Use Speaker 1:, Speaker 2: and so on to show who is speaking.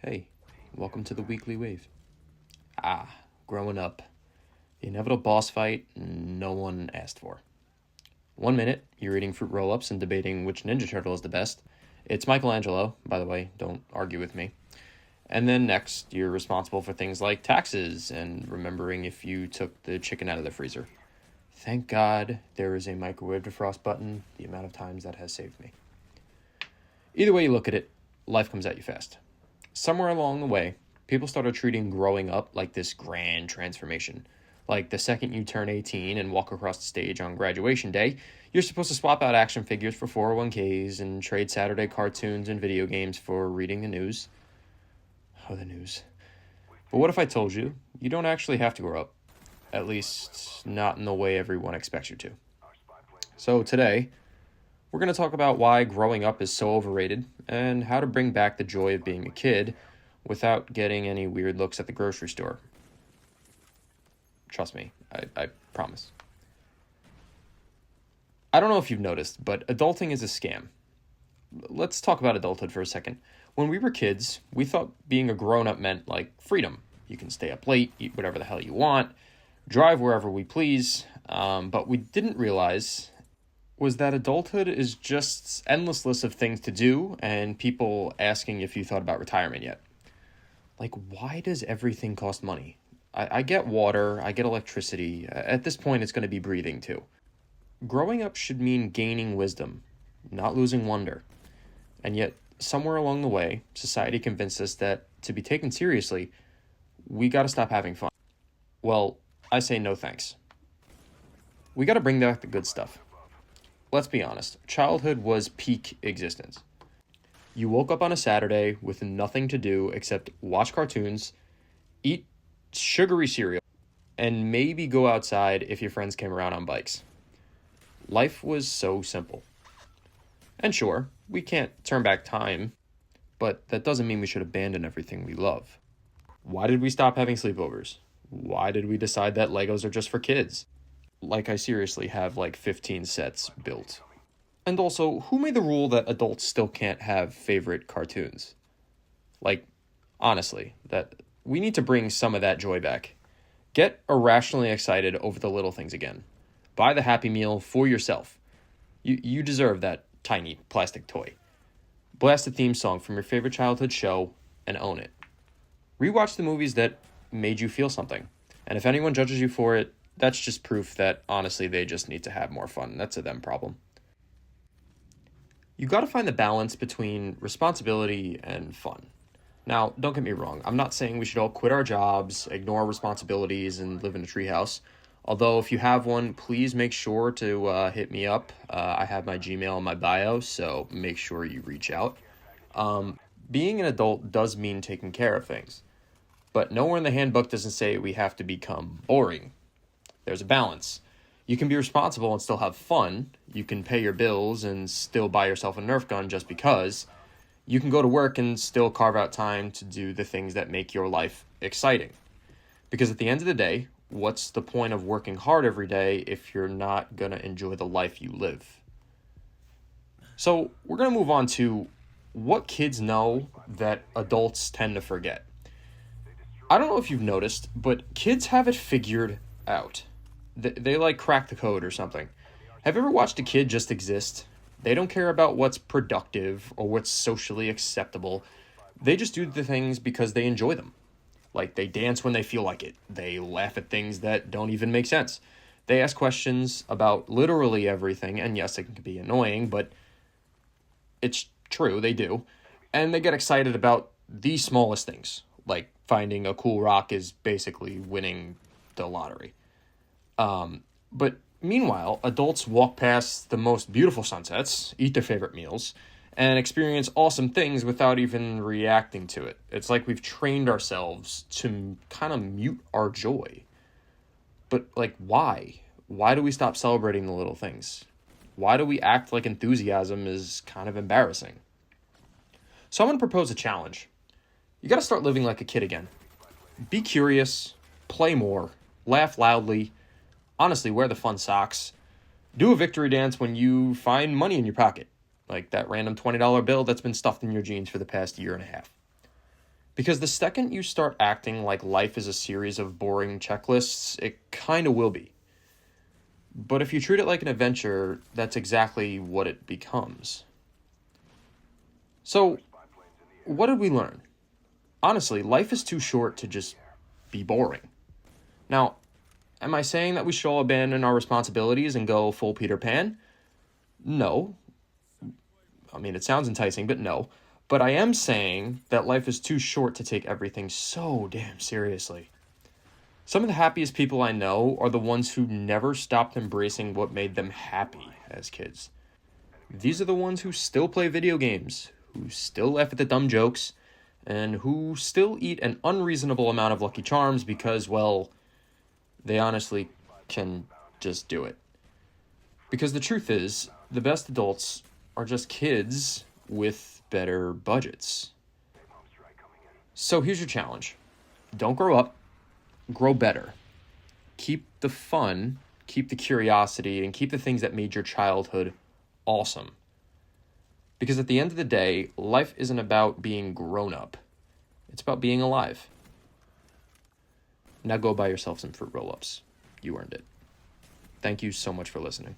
Speaker 1: Hey, welcome to the weekly wave. Growing up. The inevitable boss fight no one asked for. 1 minute, you're eating fruit roll-ups and debating which Ninja Turtle is the best. It's Michelangelo, by the way, don't argue with me. And then next, you're responsible for things like taxes and remembering if you took the chicken out of the freezer. Thank God there is a microwave defrost button, the amount of times that has saved me. Either way you look at it, life comes at you fast. Somewhere along the way, people started treating growing up like this grand transformation. Like the second you turn 18 and walk across the stage on graduation day, you're supposed to swap out action figures for 401ks and trade Saturday cartoons and video games for reading the news. Oh, the news. But what if I told you you don't actually have to grow up? At least, not in the way everyone expects you to. So today, we're going to talk about why growing up is so overrated and how to bring back the joy of being a kid without getting any weird looks at the grocery store. Trust me, I promise. I don't know if you've noticed, but adulting is a scam. Let's talk about adulthood for a second. When we were kids, we thought being a grown-up meant, like, freedom. You can stay up late, eat whatever the hell you want, drive wherever we please, but we didn't realize was that adulthood is just endless lists of things to do and people asking if you thought about retirement yet. Like, why does everything cost money? I get water, I get electricity. At this point, it's going to be breathing too. Growing up should mean gaining wisdom, not losing wonder. And yet, somewhere along the way, society convinced us that to be taken seriously, we got to stop having fun. Well, I say no thanks. We got to bring back the good stuff. Let's be honest, childhood was peak existence. You woke up on a Saturday with nothing to do except watch cartoons, eat sugary cereal, and maybe go outside if your friends came around on bikes. Life was so simple. And sure, we can't turn back time, but that doesn't mean we should abandon everything we love. Why did we stop having sleepovers? Why did we decide that Legos are just for kids? Like I seriously have like 15 sets built. And also, who made the rule that adults still can't have favorite cartoons? Like, honestly, that we need to bring some of that joy back. Get irrationally excited over the little things again. Buy the Happy Meal for yourself. You deserve that tiny plastic toy. Blast the theme song from your favorite childhood show and own it. Rewatch the movies that made you feel something. And if anyone judges you for it, that's just proof that, honestly, they just need to have more fun. That's a them problem. You got to find the balance between responsibility and fun. Now, don't get me wrong. I'm not saying we should all quit our jobs, ignore responsibilities, and live in a treehouse. Although, if you have one, please make sure to hit me up. I have my Gmail in my bio, so make sure you reach out. Being an adult does mean taking care of things. But nowhere in the handbook doesn't say we have to become boring. There's a balance. You can be responsible and still have fun. You can pay your bills and still buy yourself a Nerf gun just because. You can go to work and still carve out time to do the things that make your life exciting. Because at the end of the day, what's the point of working hard every day if you're not going to enjoy the life you live? So we're going to move on to what kids know that adults tend to forget. I don't know if you've noticed, but kids have it figured out. They like crack the code or something. Have you ever watched a kid just exist? They don't care about what's productive or what's socially acceptable. They just do the things because they enjoy them. Like, they dance when they feel like it. They laugh at things that don't even make sense. They ask questions about literally everything, and yes, it can be annoying, but it's true, they do. And they get excited about the smallest things, like finding a cool rock is basically winning the lottery. But meanwhile, adults walk past the most beautiful sunsets, eat their favorite meals, and experience awesome things without even reacting to it. It's like we've trained ourselves to kind of mute our joy. But, like, why? Why do we stop celebrating the little things? Why do we act like enthusiasm is kind of embarrassing? So I'm going to propose a challenge. You got to start living like a kid again. Be curious, play more, laugh loudly, honestly, wear the fun socks. Do a victory dance when you find money in your pocket, like that random $20 bill that's been stuffed in your jeans for the past year and a half. Because the second you start acting like life is a series of boring checklists, it kind of will be. But if you treat it like an adventure, that's exactly what it becomes. So, what did we learn? Honestly, life is too short to just be boring. Now, am I saying that we should all abandon our responsibilities and go full Peter Pan? No. I mean, it sounds enticing, but no. But I am saying that life is too short to take everything so damn seriously. Some of the happiest people I know are the ones who never stopped embracing what made them happy as kids. These are the ones who still play video games, who still laugh at the dumb jokes, and who still eat an unreasonable amount of Lucky Charms because, well, they honestly can just do it. Because the truth is, the best adults are just kids with better budgets. So here's your challenge. Don't grow up, grow better. Keep the fun, keep the curiosity, and keep the things that made your childhood awesome. Because at the end of the day, life isn't about being grown up. It's about being alive. Now go buy yourself some fruit roll-ups. You earned it. Thank you so much for listening.